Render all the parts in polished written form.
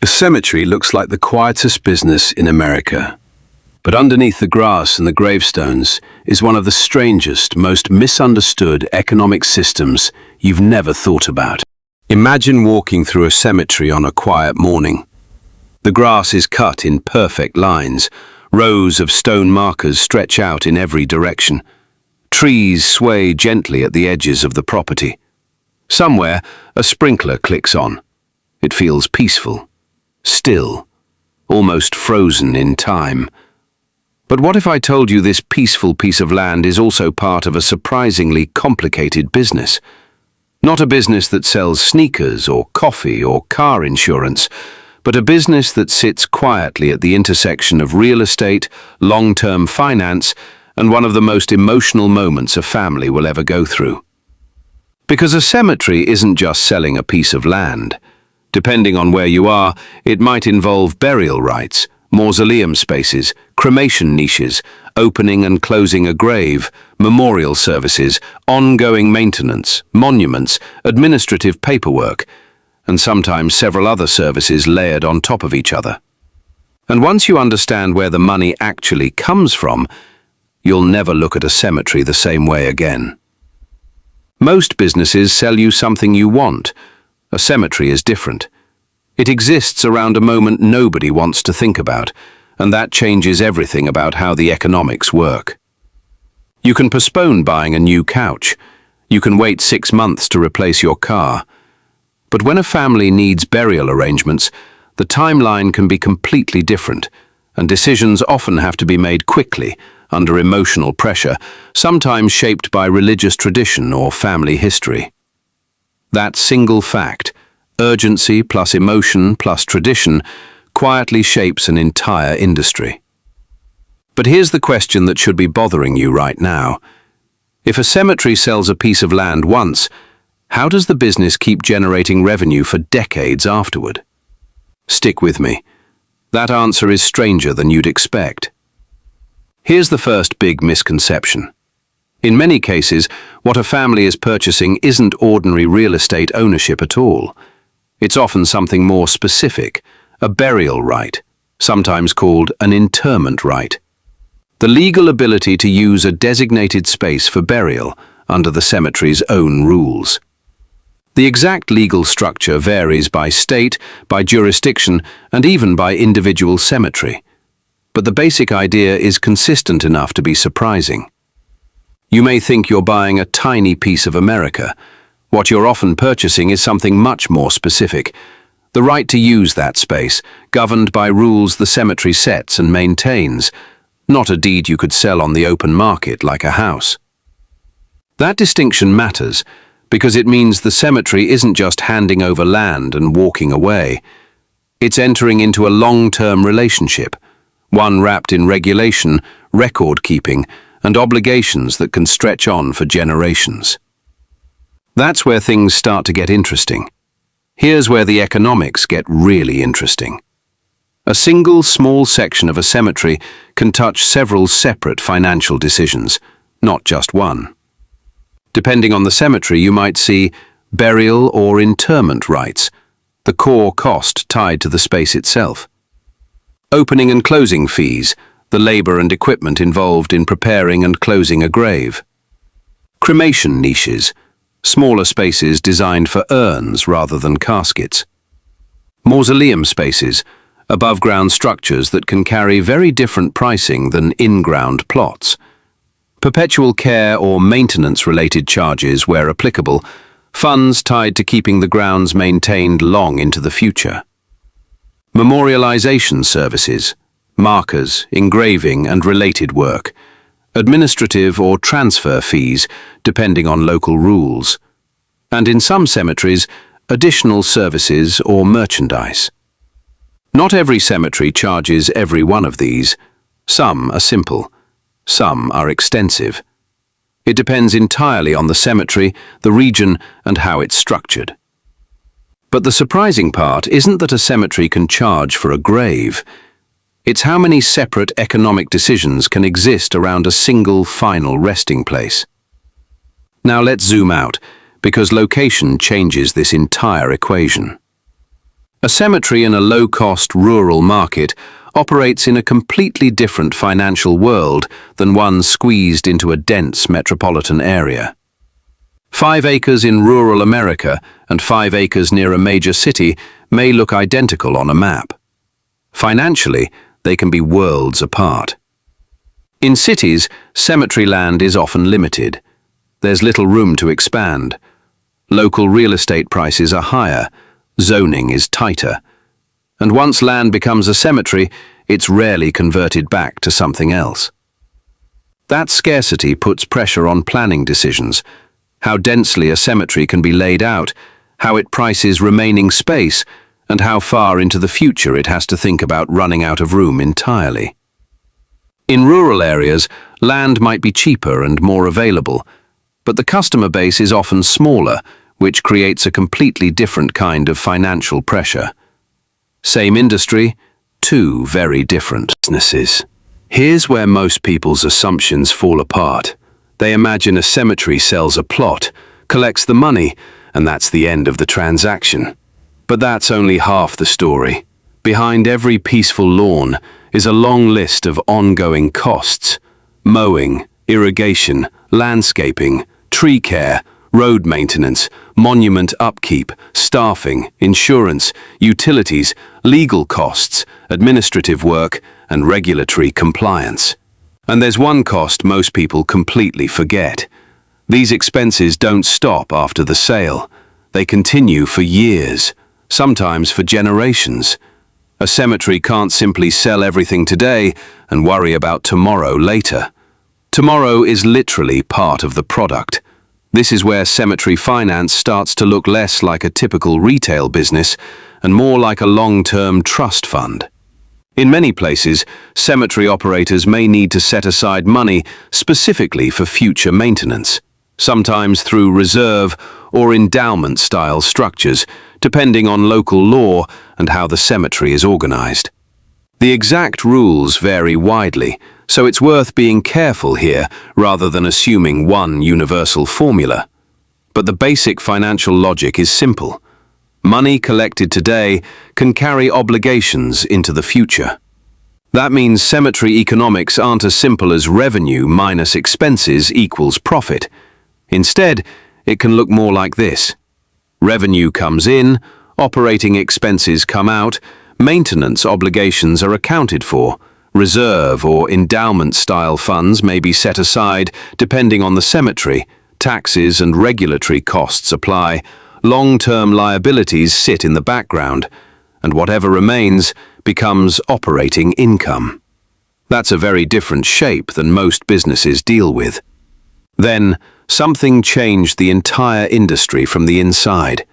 A cemetery looks like the quietest business in America. But underneath the grass and the gravestones is one of the strangest, most misunderstood economic systems you've never thought about. Imagine walking through a cemetery on a quiet morning. The grass is cut in perfect lines. Rows of stone markers stretch out in every direction. Trees sway gently at the edges of the property. Somewhere, a sprinkler clicks on. It feels peaceful, still, almost frozen in time. But what if I told you this peaceful piece of land is also part of a surprisingly complicated business? Not a business that sells sneakers or coffee or car insurance, but a business that sits quietly at the intersection of real estate, long-term finance, and one of the most emotional moments a family will ever go through. Because a cemetery isn't just selling a piece of land. Depending on where you are, it might involve burial rites, mausoleum spaces, cremation niches, opening and closing a grave, memorial services, ongoing maintenance, monuments, administrative paperwork, and sometimes several other services layered on top of each other. And once you understand where the money actually comes from, you'll never look at a cemetery the same way again. Most businesses sell you something you want. A cemetery is different. It exists around a moment nobody wants to think about, and that changes everything about how the economics work. You can postpone buying a new couch. You can wait 6 months to replace your car. But when a family needs burial arrangements, the timeline can be completely different, and decisions often have to be made quickly, under emotional pressure, sometimes shaped by religious tradition or family history. That single fact, urgency plus emotion plus tradition, quietly shapes an entire industry. But here's the question that should be bothering you right now. If a cemetery sells a piece of land once, how does the business keep generating revenue for decades afterward? Stick with me. That answer is stranger than you'd expect. Here's the first big misconception. In many cases, what a family is purchasing isn't ordinary real estate ownership at all. It's often something more specific, a burial right, sometimes called an interment right. The legal ability to use a designated space for burial under the cemetery's own rules. The exact legal structure varies by state, by jurisdiction, and even by individual cemetery. But the basic idea is consistent enough to be surprising. You may think you're buying a tiny piece of America. What you're often purchasing is something much more specific. The right to use that space, governed by rules the cemetery sets and maintains, not a deed you could sell on the open market like a house. That distinction matters because it means the cemetery isn't just handing over land and walking away. It's entering into a long-term relationship, one wrapped in regulation, record-keeping, and obligations that can stretch on for generations. That's where things start to get interesting. Here's where the economics get really interesting. A single small section of a cemetery can touch several separate financial decisions, not just one. Depending on the cemetery, you might see burial or interment rights, the core cost tied to the space itself. Opening and closing fees, the labor and equipment involved in preparing and closing a grave. Cremation niches, smaller spaces designed for urns rather than caskets. Mausoleum spaces, above-ground structures that can carry very different pricing than in-ground plots. Perpetual care or maintenance-related charges where applicable, funds tied to keeping the grounds maintained long into the future. Memorialization services, markers, engraving and related work, administrative or transfer fees depending on local rules, and in some cemeteries, additional services or merchandise. Not every cemetery charges every one of these. Some are simple, some are extensive. It depends entirely on the cemetery, the region, and how it's structured. But the surprising part isn't that a cemetery can charge for a grave. It's how many separate economic decisions can exist around a single final resting place. Now let's zoom out, because location changes this entire equation. A cemetery in a low-cost rural market operates in a completely different financial world than one squeezed into a dense metropolitan area. 5 acres in rural America and 5 acres near a major city may look identical on a map. Financially, they can be worlds apart. In cities, cemetery land is often limited. There's little room to expand. Local real estate prices are higher, zoning is tighter. And once land becomes a cemetery, it's rarely converted back to something else. That scarcity puts pressure on planning decisions, how densely a cemetery can be laid out, how it prices remaining space, and how far into the future it has to think about running out of room entirely. In rural areas, land might be cheaper and more available, but the customer base is often smaller, which creates a completely different kind of financial pressure. Same industry, 2 very different businesses. Here's where most people's assumptions fall apart. They imagine a cemetery sells a plot, collects the money, and that's the end of the transaction. But that's only half the story. Behind every peaceful lawn is a long list of ongoing costs: mowing, irrigation, landscaping, tree care, road maintenance, monument upkeep, staffing, insurance, utilities, legal costs, administrative work, and regulatory compliance. And there's one cost most people completely forget. These expenses don't stop after the sale. They continue for years, sometimes for generations. A cemetery can't simply sell everything today and worry about tomorrow later. Tomorrow is literally part of the product. This is where cemetery finance starts to look less like a typical retail business and more like a long-term trust fund. In many places, cemetery operators may need to set aside money specifically for future maintenance, sometimes through reserve or endowment-style structures, depending on local law and how the cemetery is organized. The exact rules vary widely, so it's worth being careful here rather than assuming one universal formula. But the basic financial logic is simple. Money collected today can carry obligations into the future. That means cemetery economics aren't as simple as revenue minus expenses equals profit. Instead, it can look more like this. Revenue comes in, operating expenses come out, maintenance obligations are accounted for, reserve or endowment-style funds may be set aside depending on the cemetery, taxes and regulatory costs apply, long-term liabilities sit in the background, and whatever remains becomes operating income. That's a very different shape than most businesses deal with. Then, something changed the entire industry from the inside: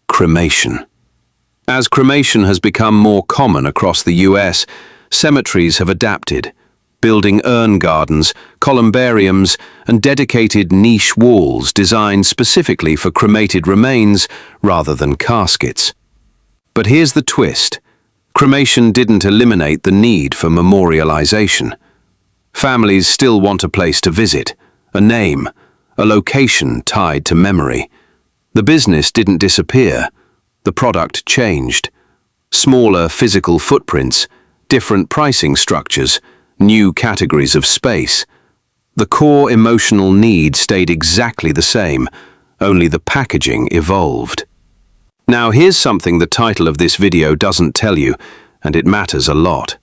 cremation. As cremation has become more common across the US, cemeteries have adapted, building urn gardens, columbariums, and dedicated niche walls designed specifically for cremated remains rather than caskets. But here's the twist. Cremation didn't eliminate the need for memorialization. Families still want a place to visit, a name, a location tied to memory. The business didn't disappear. The product changed. Smaller physical footprints, different pricing structures, new categories of space. The core emotional need stayed exactly the same, only the packaging evolved. Now here's something the title of this video doesn't tell you, and it matters a lot.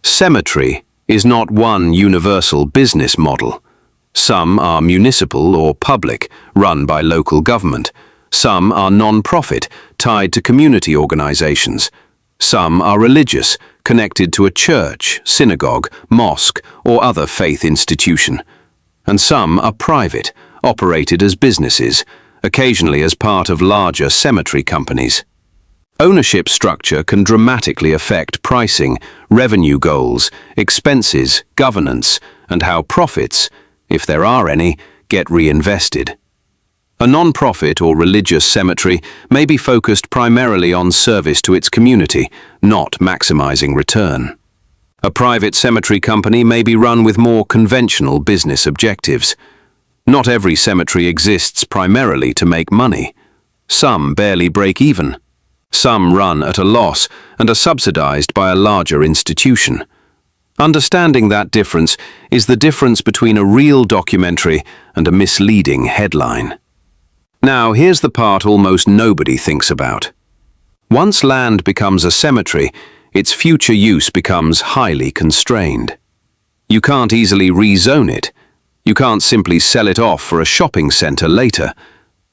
Cemetery is not one universal business model. Some are municipal or public, run by local government. Some are non-profit, tied to community organizations. Some are religious, connected to a church, synagogue, mosque, or other faith institution. And some are private, operated as businesses, occasionally as part of larger cemetery companies. Ownership structure can dramatically affect pricing, revenue goals, expenses, governance, and how profits, if there are any, get reinvested. A non-profit or religious cemetery may be focused primarily on service to its community, not maximizing return. A private cemetery company may be run with more conventional business objectives. Not every cemetery exists primarily to make money. Some barely break even. Some run at a loss and are subsidized by a larger institution. Understanding that difference is the difference between a real documentary and a misleading headline. Now, here's the part almost nobody thinks about. Once land becomes a cemetery, its future use becomes highly constrained. You can't easily rezone it. You can't simply sell it off for a shopping center later.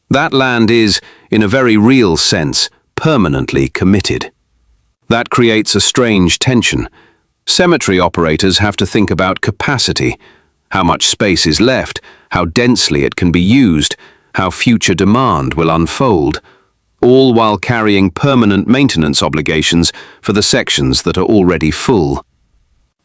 That land is, in a very real sense, permanently committed. That creates a strange tension. Cemetery operators have to think about capacity, how much space is left, how densely it can be used, how future demand will unfold, all while carrying permanent maintenance obligations for the sections that are already full.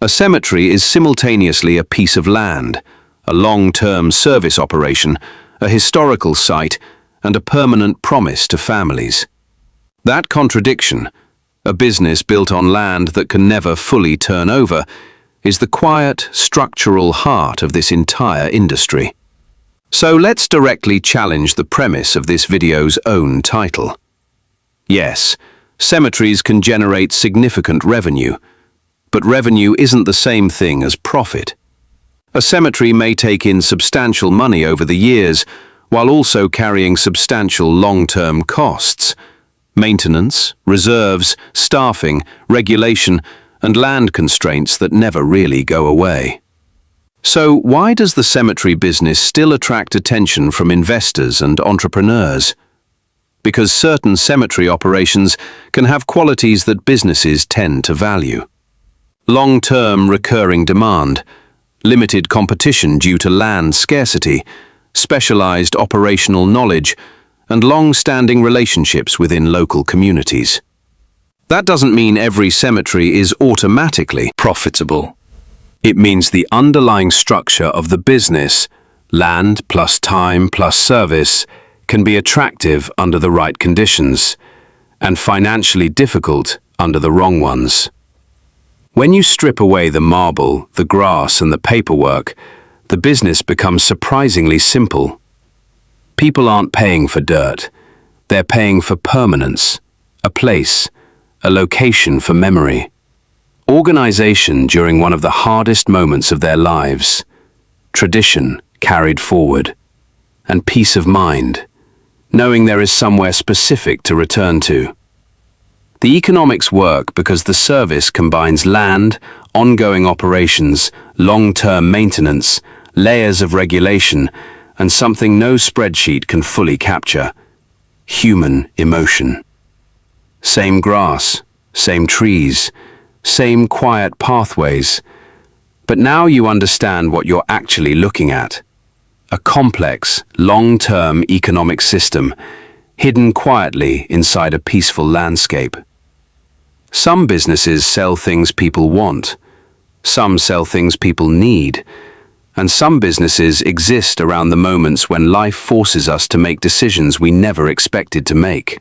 A cemetery is simultaneously a piece of land, a long-term service operation, a historical site, and a permanent promise to families. That contradiction, a business built on land that can never fully turn over, is the quiet, structural heart of this entire industry. So let's directly challenge the premise of this video's own title. Yes, cemeteries can generate significant revenue, but revenue isn't the same thing as profit. A cemetery may take in substantial money over the years, while also carrying substantial long-term costs. Maintenance, reserves, staffing, regulation, and land constraints that never really go away. So why does the cemetery business still attract attention from investors and entrepreneurs? Because certain cemetery operations can have qualities that businesses tend to value. Long-term recurring demand, limited competition due to land scarcity, specialized operational knowledge, and long-standing relationships within local communities. That doesn't mean every cemetery is automatically profitable. It means the underlying structure of the business, land plus time plus service, can be attractive under the right conditions, and financially difficult under the wrong ones. When you strip away the marble, the grass, and the paperwork, the business becomes surprisingly simple. People aren't paying for dirt. They're paying for permanence, a place, a location for memory. Organization during one of the hardest moments of their lives, tradition carried forward, and peace of mind, knowing there is somewhere specific to return to. The economics work because the service combines land, ongoing operations, long-term maintenance, layers of regulation, and something no spreadsheet can fully capture: human emotion. Same grass, same trees, same quiet pathways. But now you understand what you're actually looking at. A complex, long-term economic system, hidden quietly inside a peaceful landscape. Some businesses sell things people want. Some sell things people need. And some businesses exist around the moments when life forces us to make decisions we never expected to make.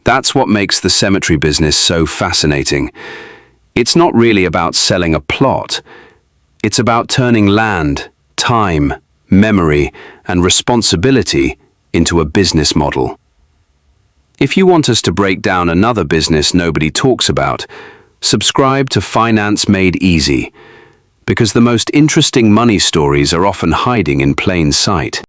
That's what makes the cemetery business so fascinating. It's not really about selling a plot. It's about turning land, time, memory, and responsibility into a business model. If you want us to break down another business nobody talks about, subscribe to Finance Made Easy, because the most interesting money stories are often hiding in plain sight.